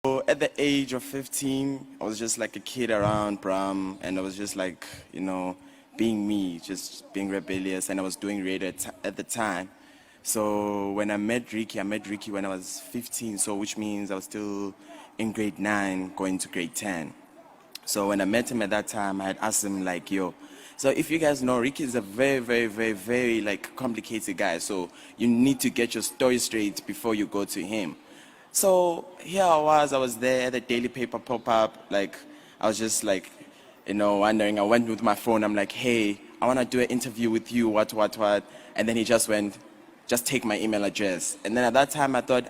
So at the age of 15, I was just like a kid around Bram, and I was just like, being me, just being rebellious, and I was doing radio at the time. So when I met Ricky when I was 15, so which means I was still in grade 9, going to grade 10. So when I met him at that time, I had asked him like, yo, so if you guys know, Ricky is a very, very, very, very like complicated guy. So you need to get your story straight before you go to him. So here I was there at the daily paper pop-up, like I was just like, wondering. I went with my phone, I'm like, hey, I want to do an interview with you, what. And then he just went, just take my email address. And then at that time I thought,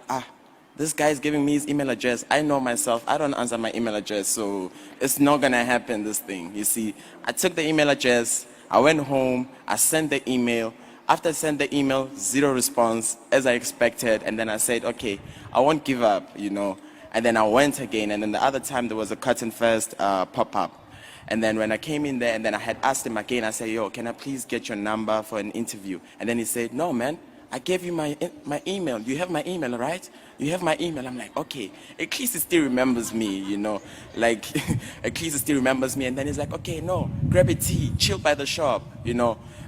this guy is giving me his email address. I know myself, I don't answer my email address, so it's not gonna happen, this thing. You see, I took the email address, I went home, I sent the email. After I sent the email, zero response, as I expected. And then I said, okay, I won't give up, And then I went again, and then the other time there was a Cotton First pop-up. And then when I came in there, and then I had asked him again, I said, yo, can I please get your number for an interview? And then he said, no, man, I gave you my email. You have my email, right? You have my email. I'm like, okay, at least he still remembers me, like, at least he still remembers me. And then he's like, okay, no, grab a tea, chill by the shop,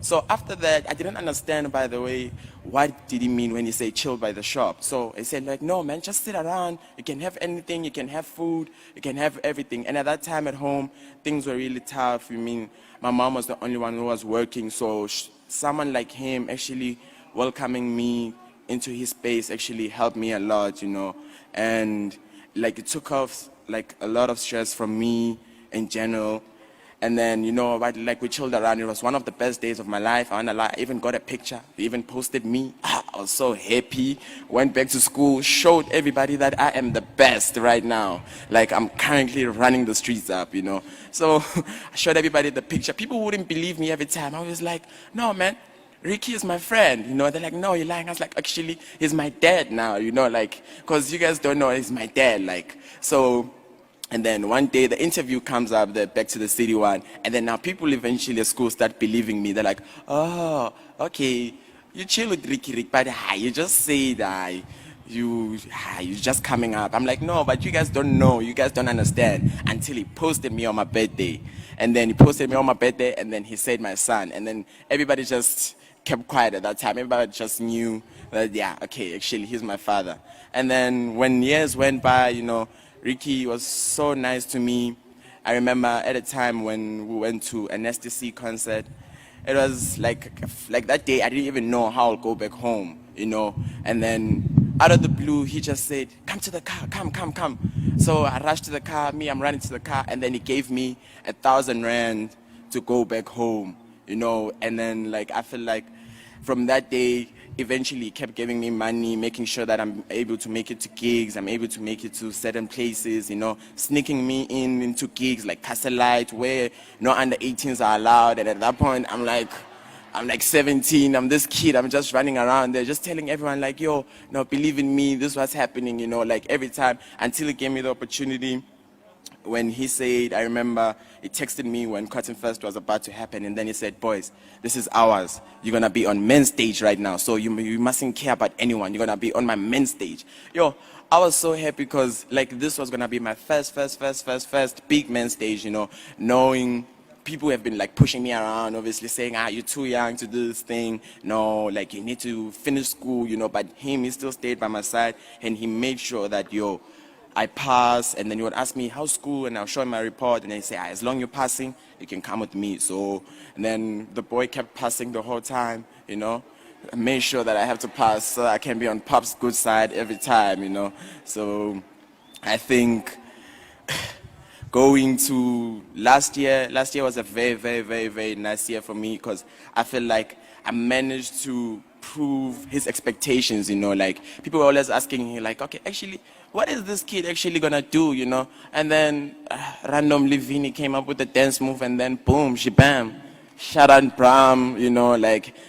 So after that, I didn't understand, by the way, what did he mean when he said chill by the shop. So he said like, no, man, just sit around. You can have anything. You can have food. You can have everything. And at that time at home, things were really tough. My mom was the only one who was working. So someone like him actually welcoming me into his space actually helped me a lot, and like it took off like a lot of stress from me in general. And then, like we chilled around. It was one of the best days of my life. I even got a picture. They even posted me. I was so happy. Went back to school, showed everybody that I am the best right now. Like I'm currently running the streets up, So I showed everybody the picture. People wouldn't believe me every time. I was like, no, man, Ricky is my friend, They're like, no, you're lying. I was like, actually, he's my dad now, like, because you guys don't know, he's my dad, like, so. And then one day the interview comes up, the Back to the City one, and then now people eventually at school start believing me. They're like, oh, okay, you chill with Rick, but you just say that you're just coming up. I'm like, no, but you guys don't know, you guys don't understand, until he posted me on my birthday. And then he posted me on my birthday, and then he said my son, and then everybody just kept quiet at that time. Everybody just knew that, yeah, okay, actually he's my father. And then when years went by, Ricky was so nice to me. I remember at a time when we went to an STC concert, it was like that day I didn't even know how I'll go back home, And then out of the blue, he just said, come to the car, come. So I rushed to the car, I'm running to the car, and then he gave me 1,000 rand to go back home, And then like I feel like from that day, eventually he kept giving me money, making sure that I'm able to make it to gigs, I'm able to make it to certain places, sneaking me into gigs like Castlelight where no under 18s are allowed. And at that point, I'm like 17, I'm this kid, I'm just running around there, just telling everyone like, yo, no, believe in me, this is what's happening, like every time, until he gave me the opportunity. When he said, I remember he texted me when Cotton First was about to happen, and then he said, boys, this is ours. You're going to be on men's stage right now, so you mustn't care about anyone. You're going to be on my men's stage. Yo, I was so happy because like this was going to be my first big men's stage, knowing people have been like pushing me around, obviously saying, you're too young to do this thing. No, like you need to finish school, but he still stayed by my side, and he made sure that, I pass, and then he would ask me, how's school? And I'll show him my report, and then he say, as long as you're passing, you can come with me. So, and then the boy kept passing the whole time, I made sure that I have to pass so I can be on Pop's good side every time, So, I think going to last year was a very, very, very, very nice year for me because I feel like I managed to prove his expectations, like people were always asking me like, okay, actually, what is this kid actually gonna do, And then randomly Vinny came up with the dance move, and then boom, shabam, shut down Bram,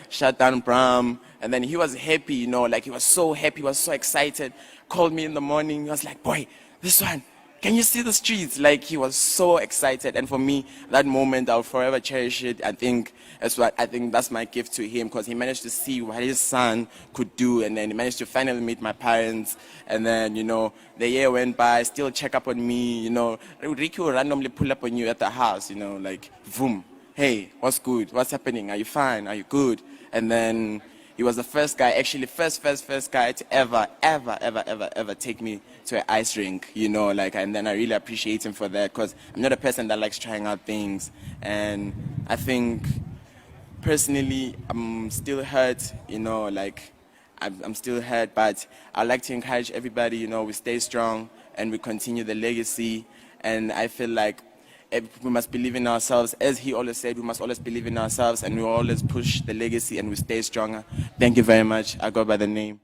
shut down Bram. And then he was happy, like he was so happy, he was so excited. Called me in the morning, he was like, boy, this one, can you see the streets? Like, he was so excited. And for me, that moment, I'll forever cherish it. I think that's my gift to him, because he managed to see what his son could do. And then he managed to finally meet my parents. And then, the year went by, still check up on me, Ricky will randomly pull up on you at the house, like, boom. Hey, what's good? What's happening? Are you fine? Are you good? And then he was the first guy, actually first guy to ever take me to an ice rink, and then I really appreciate him for that, because I'm not a person that likes trying out things. And I think personally, I'm still hurt, I'm still hurt, but I like to encourage everybody, we stay strong and we continue the legacy. And I feel like we must believe in ourselves. As he always said, we must always believe in ourselves, and we always push the legacy and we stay stronger. Thank you very much. I go by the name